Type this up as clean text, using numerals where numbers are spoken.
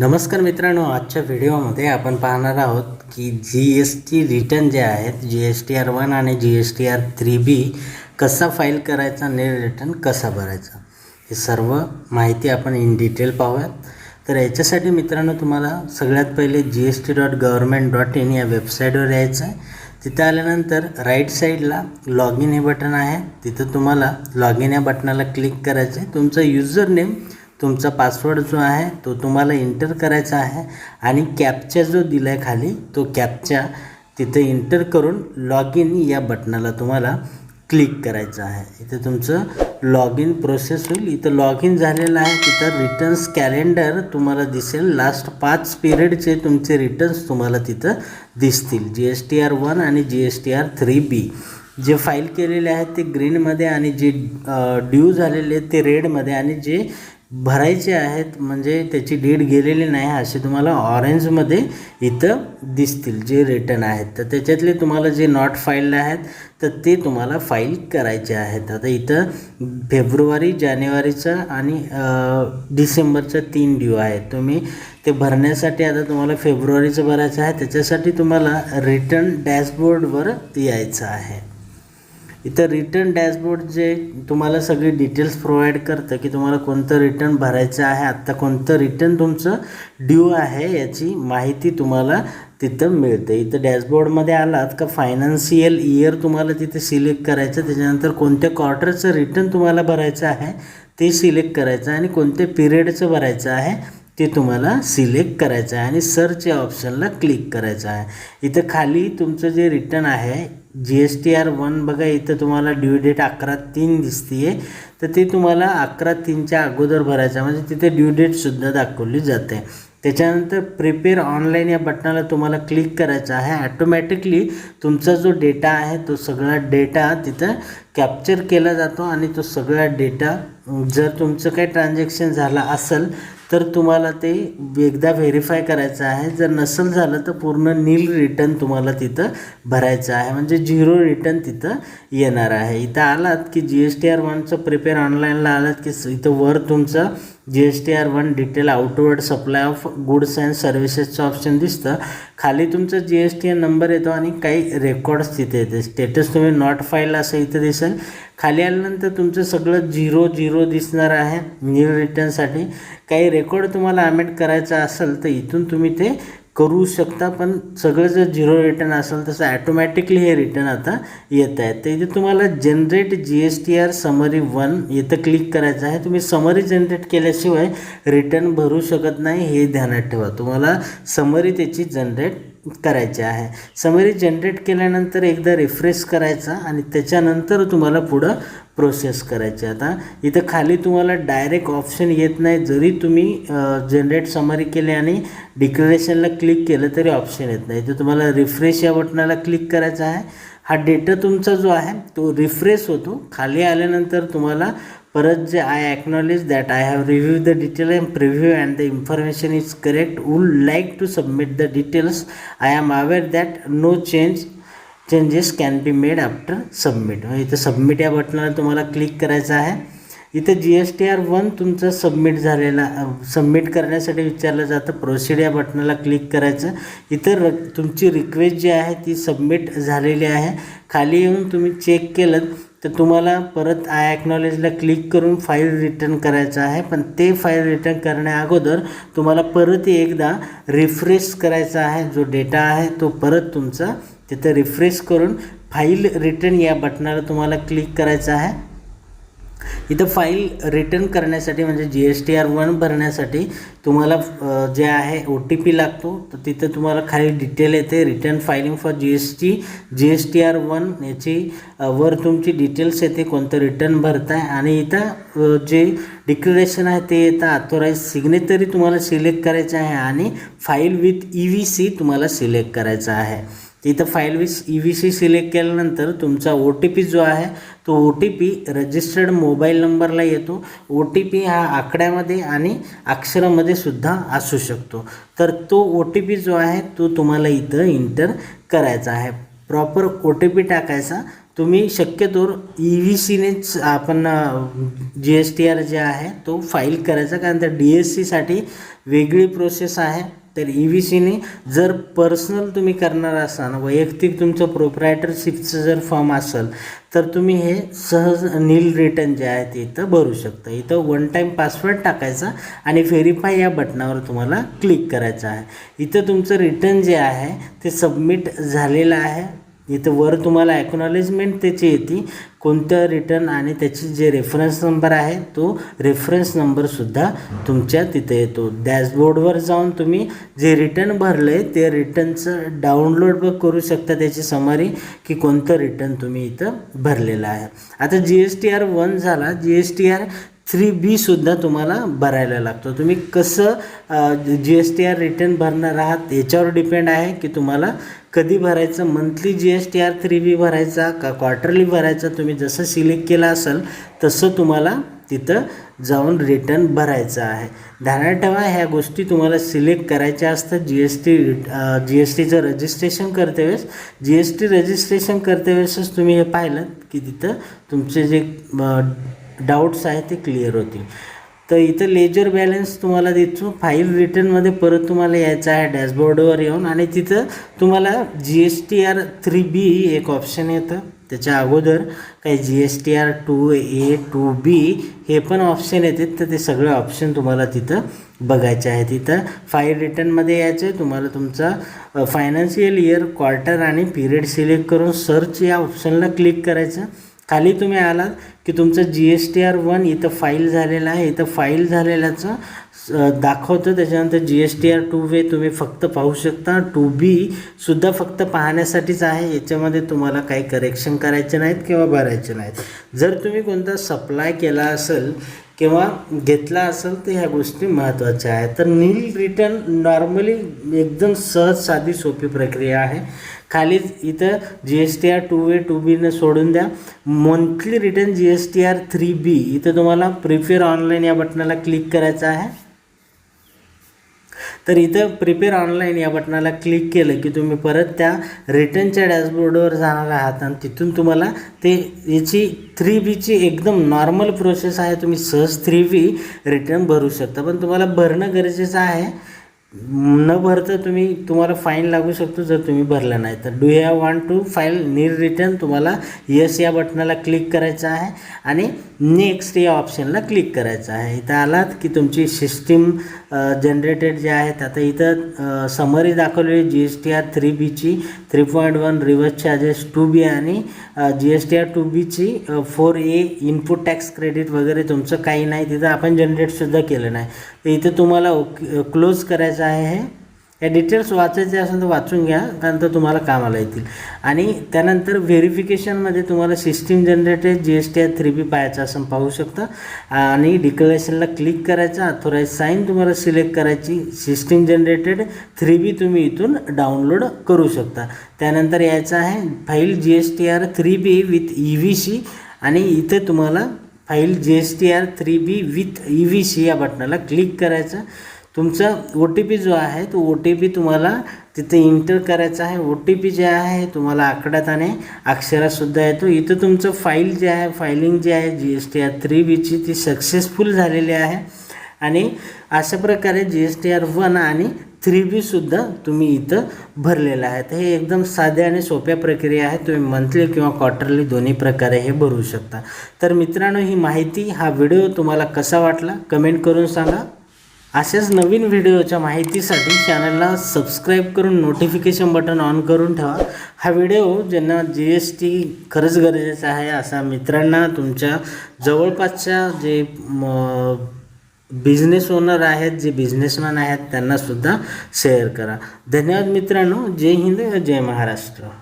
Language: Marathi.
नमस्कार मित्रांनो, आजच्या व्हिडिओमध्ये आपण पाहणार आहोत की GST रिटर्न जे आहेत GSTR1 आणि GSTR3B कसा फाईल करायचा आणि रिटर्न कसा भरायचा हे सर्व माहिती आपण इन डिटेल पाहूयात। तर याच्यासाठी मित्रांनो तुम्हाला सगळ्यात पहिले gst.government.in या वेबसाईटवर यायचं आहे। तिथे आल्यानंतर राईट साईडला लॉग इन हे बटन आहे, तिथे तुम्हाला लॉग इन या बटनाला क्लिक करायचं आहे। तुमचा यूजर नेम तुमचा पासवर्ड जो आहे तो तुम्हाला एंटर करायचा आहे आणि कॅप्चा जो दिला आहे खाली तो कॅप्चा तिथे एंटर करून लॉग इन या बटनाला तुम्हाला क्लिक करायचं आहे। इथे तुमचं लॉग इन प्रोसेस होईल। इथं लॉग इन झालेलं आहे, तिथं रिटर्न्स कॅलेंडर तुम्हाला दिसेल। लास्ट 5 पिरियडचे तुमचे रिटर्न्स तुम्हाला तिथं दिसतील। GSTR1 आणि GSTR3B जे फाईल केलेले आहेत ते ग्रीनमध्ये आणि जे ड्यू झालेले आहेत ते रेडमध्ये आणि जे भरायचे आहेत म्हणजे त्याची डेट गेलेली नाही असे तुम्हाला ऑरेंजमध्ये इथं दिसतील जे रिटर्न आहेत। तर त्याच्यातले तुम्हाला जे नॉट फाईल्ड आहेत तर ते तुम्हाला फाईल करायचे आहेत। आता इथं फेब्रुवारी, जानेवारीचा आणि डिसेंबरचा 3 ड्यू आहेत। तुम्ही ते भरण्यासाठी आता तुम्हाला फेब्रुवारीचं भरायचं आहे, त्याच्यासाठी तुम्हाला रिटर्न डॅशबोर्डवर यायचं आहे। इथं रिटर्न डॅशबोर्ड जे तुम्हाला सगळी डिटेल्स प्रोव्हाइड करतं की तुम्हाला कोणतं रिटर्न भरायचं आहे, आत्ता कोणतं रिटर्न तुमचं ड्यू आहे याची माहिती तुम्हाला तिथं मिळते। इथं डॅशबोर्डमध्ये आलात का फायनान्शियल इयर तुम्हाला तिथे सिलेक्ट करायचं, त्याच्यानंतर कोणत्या क्वार्टरचं रिटर्न तुम्हाला भरायचं आहे ते सिलेक्ट करायचं आणि कोणत्या पिरियडचं भरायचं आहे ते तुम्हाला सिलेक्ट करायचं आहे आणि सर्च या ऑप्शनला क्लिक करायचं आहे। इथं खाली तुमचं जे रिटर्न आहे GSTR1 बघा, इथं तुम्हाला ड्यू डेट 11/3 दिसते, तर ते तुम्हाला 11/3च्या अगोदर भरायचं म्हणजे तिथे ड्यू डेटसुद्धा दाखवली जाते। त्याच्यानंतर प्रिपेअर ऑनलाईन या बटनाला तुम्हाला क्लिक करायचं आहे। ॲटोमॅटिकली तुमचा जो डेटा आहे तो सगळा डेटा तिथं कॅप्चर केला जातो आणि तो सगळा डेटा जर तुमचं काही ट्रान्झॅक्शन झालं असेल तर तुम्हाला ते एकदा व्हेरीफाय करायचं आहे। जर नसेल झालं तर पूर्ण नील रिटर्न तुम्हाला तिथं भरायचं आहे म्हणजे 0 रिटर्न तिथं येणार आहे। इथं आलात की GSTR1चं प्रिपेअर ऑनलाईनला आलात की इथं वर तुमचं GSTR1 detail outward supply of goods and सर्व्हिसेसचं ऑप्शन दिसतं। खाली तुमचं GSTN नंबर येतो आणि काही रेकॉर्ड्स तिथे येते। स्टेटस तुम्ही नॉट फाईल असं इथं दिसेल। खाली आल्यानंतर तुमचं सगळं 0 दिसणार आहे न्यू रिटर्नसाठी। काही रेकॉर्ड तुम्हाला अमेंड करायचा असेल तर इथून तुम्ही ते करू शकता, पण सगळं जर 0 रिटर्न असेल तसं ॲटोमॅटिकली हे रिटर्न आता येत आहे। तर इथे तुम्हाला जनरेट GSTR समरी 1 इथं क्लिक करायचं आहे। तुम्ही समरी जनरेट केल्याशिवाय रिटर्न भरू शकत नाही हे ध्यानात ठेवा। तुम्हाला समरी त्याची जनरेट करायची आहे। समरी जनरेट केल्यानंतर एकदा रिफ्रेश करायचा आणि त्याच्यानंतर तुम्हाला पुढं प्रोसेस करायची। आता इथं खाली तुम्हाला डायरेक्ट ऑप्शन येत नाही, जरी तुम्ही जनरेट समरी केले आणि डिक्लेरेशनला क्लिक केलं तरी ऑप्शन येत नाही। तर तुम्हाला रिफ्रेश या बटनाला क्लिक करायचा आहे। हा डेटा तुमचा जो आहे तो रिफ्रेश होतो। खाली आल्यानंतर तुम्हाला परत जे I acknowledge that I have review the detail and preview and the information is correct would like to submit the details I am aware that no changes can be made after submit. इथं सबमिट या बटनाला तुम्हाला क्लिक करायचं आहे। इथं GSTR1 तुमचं सबमिट झालेला सबमिट करण्यासाठी विचारलं जातं, प्रोसीड या बटनाला क्लिक करायचं। इथं तुमची रिक्वेस्ट जी आहे ती सबमिट झालेली आहे। खाली येऊन तुम्ही चेक केलं तर तुम्हाला परत आय ॲक्नॉलेजला क्लिक करून फाईल रिटर्न करायचं आहे, पण ते फाईल रिटर्न करण्या अगोदर तुम्हाला परत एकदा रिफ्रेश करायचा आहे। जो डेटा आहे तो परत तुमचा तिथं रिफ्रेश करून फाईल रिटर्न या बटनाला तुम्हाला क्लिक करायचं आहे। इथं फाईल रिटर्न करण्यासाठी म्हणजे GSTR1 भरण्यासाठी तुम्हाला जे आहे OTP लागतो, तर तिथं तुम्हाला खाली डिटेल येते रिटर्न फायलिंग फॉर GSTR1 याची वर तुमची डिटेल्स येते कोणतं रिटर्न भरताय आणि इथं जे डिक्लेरेशन आहे ते येतं। ऑथोराइज सिग्नेचरी तुम्हाला सिलेक्ट करायचं आहे आणि फाईल विथ EVC तुम्हाला सिलेक्ट करायचं आहे। इथं फाईल विथ EVC सिलेक्ट केल्यानंतर तुमचा OTP जो आहे तो OTP रजिस्टर्ड मोबाईल नंबरला येतो। OTP हा आकड्यामध्ये आणि अक्षरामध्ये सुद्धा असू शकतो, तर तो OTP जो आहे तो तुम्हाला इथं एंटर करायचा आहे। प्रॉपर OTP टाकायचा तुम्ही शक्यतो EVCनेच आपण GSTR जे आहे तो फाईल करायचा, कारण तर DSCसाठी वेगळी प्रोसेस आहे. तर EVCने जर पर्सनल तुम्ही करणार असाल, वैयक्तिक तुमचं प्रोप्रायटरशिपचं जर फॉर्म असेल, तर तुम्ही हे सहज नील रिटर्न जे आहे ते इथं भरू शकता. इथं वन टाईम पासवर्ड टाकायचा आणि व्हेरीफाय या बटनावर तुम्हाला क्लिक करायचं आहे. इथं तुमचं रिटर्न जे आहे ते सबमिट झालेलं आहे. इथं वर तुम्हाला ॲक्नॉलेजमेंट त्याची येते, कोणतं रिटर्न आणि त्याची जे रेफरन्स नंबर आहे तो रेफरन्स नंबरसुद्धा तुमच्या तिथे येतो. डॅशबोर्डवर जाऊन तुम्ही जे रिटर्न भरलं आहे ते रिटर्नचं डाउनलोड करू शकता, त्याची समरी की कोणतं रिटर्न तुम्ही इथं भरलेलं आहे. आता GSTR 1 झाला, GSTR 3B सुद्धा तुम्हाला भरायला लागतो. तुम्ही कसं GSTR रिटर्न भरणार आहात याच्यावर डिपेंड आहे की तुम्हाला कधी भरायचं, मंथली GSTR 3B भरायचा का क्वार्टरली भरायचा. तुम्ही जसं सिलेक्ट केलं असेल तसं तुम्हाला तिथं जाऊन रिटर्न भरायचं आहे. ध्यानात ठेवा, ह्या गोष्टी तुम्हाला सिलेक्ट करायच्या असतात. GSTचं रजिस्ट्रेशन करते वेळेस, GST रजिस्ट्रेशन करते वेळेसच तुम्ही हे पाहिलं की तिथं तुमचे जे डाऊट्स आहेत ते क्लिअर होतील. तर इथं लेजर बॅलन्स तुम्हाला दिसतो. फाईल रिटर्नमध्ये परत तुम्हाला यायचं आहे डॅशबोर्डवर येऊन, आणि तिथं तुम्हाला GSTR 3B एक ऑप्शन येतं. त्याच्या अगोदर काही GSTR 2A 2B हे पण ऑप्शन येतात. तर ते सगळे ऑप्शन तुम्हाला तिथं बघायचे आहेत. तिथं फाईल रिटर्नमध्ये यायचं आहे. तुम्हाला तुमचा फायनान्शियल इयर, क्वार्टर आणि पिरियड सिलेक्ट करून सर्च या ऑप्शनला क्लिक करायचं. खाली तुम्ही आलात की तुमचं GSTR 1 इथं फाईल झालेलं आहे. इथं फाईल झालेल्याचं दाखवतं. त्याच्यानंतर GSTR 2A तुम्ही फक्त पाहू शकता. 2B सुद्धा फक्त पाहण्यासाठीच आहे. याच्यामध्ये तुम्हाला काही करेक्शन करायचे नाहीत किंवा भरायचे नाहीत. जर तुम्ही कोणता सप्लाय केला असेल किंवा घेतला असेल तर ह्या गोष्टी महत्त्वाच्या आहेत. तर नील रिटर्न नॉर्मली एकदम सहज साधी सोपी प्रक्रिया आहे. खालीच इथं GSTR 2A 2B सोडून द्या. मंथली रिटर्न GSTR 3B इथं तुम्हाला प्रिपेअर ऑनलाईन या बटनाला क्लिक करायचं आहे. तर इथं प्रिपेअर ऑनलाईन या बटनाला क्लिक केलं की तुम्ही परत त्या रिटर्नच्या डॅशबोर्डवर जाणार आहात आणि तिथून तुम्हाला ते याची 3Bची एकदम नॉर्मल प्रोसेस आहे. तुम्ही सहज 3B रिटर्न भरू शकता, पण तुम्हाला भरणं गरजेचं आहे. न भरता तुम्हाला फाईन लागू शकतो जर तुम्ही भरला नाही तर. Do you want to file nil return, तुम्हाला येस या बटनाला क्लिक करायचं आहे आणि नेक्स्ट या ऑप्शनला क्लिक करायचं आहे. इथं आलात की तुमची सिस्टीम जनरेटेड जे आहेत. आता इथं समरी दाखवलेली GSTR 3Bची 3.1 रिव्हर्स चार्जेस 2B आणि GSTR 2Bची 4A input tax credit वगैरे तुमचं काही नाही. तिथं आपण जनरेटसुद्धा केलं नाही. तर इथं तुम्हाला क्लोज करायचं आहे. हे या डिटेल्स वाचायचे असेल तर वाचून घ्या, कारण तर तुम्हाला कामाला येतील. आणि त्यानंतर व्हेरिफिकेशनमध्ये तुम्हाला सिस्टीम जनरेटेड GSTR 3B पाहायचं असं पाहू शकता आणि डिक्लेरेशनला क्लिक करायचं. अथोराईज साईन तुम्हाला सिलेक्ट करायची. सिस्टीम जनरेटेड 3B तुम्ही इथून डाउनलोड करू शकता. त्यानंतर यायचं आहे file GSTR 3B with EVC आणि इथे तुम्हाला file GSTR 3B with EVC या बटनाला क्लिक करायचं. तुमचा OTP जो आहे तो OTP तुम्हाला तिथे इंटर करायचा आहे. OTP जे आहे तुम्हाला आकड्यात आणि अक्षरातसुद्धा येतो. इथं तुमचं फाईल जे आहे, फायलिंग जी आहे GSTR 3Bची ती सक्सेसफुल झालेली आहे आणि अशा प्रकारे GSTR 1 आणि 3B सुद्धा तुम्ही इथं भरलेलं आहे. तर हे एकदम साध्या आणि सोप्या प्रक्रिया आहे. तुम्ही मंथली किंवा क्वार्टरली दोन्ही प्रकारे हे भरू शकता. तर मित्रांनो, ही माहिती, हा व्हिडिओ तुम्हाला कसा वाटला कमेंट करून सांगा. अशाच नवीन व्हिडिओच्या माहितीसाठी चॅनलला सबस्क्राईब करून नोटिफिकेशन बटन ऑन करून ठेवा. हा व्हिडिओ ज्यांना GST खरंच गरजेचं आहे अशा मित्रांना, तुमच्या जवळपासच्या जे बिझनेस ओनर आहेत, जे बिझनेसमॅन आहेत त्यांनासुद्धा शेअर करा. धन्यवाद मित्रांनो. जय हिंद, जय महाराष्ट्र.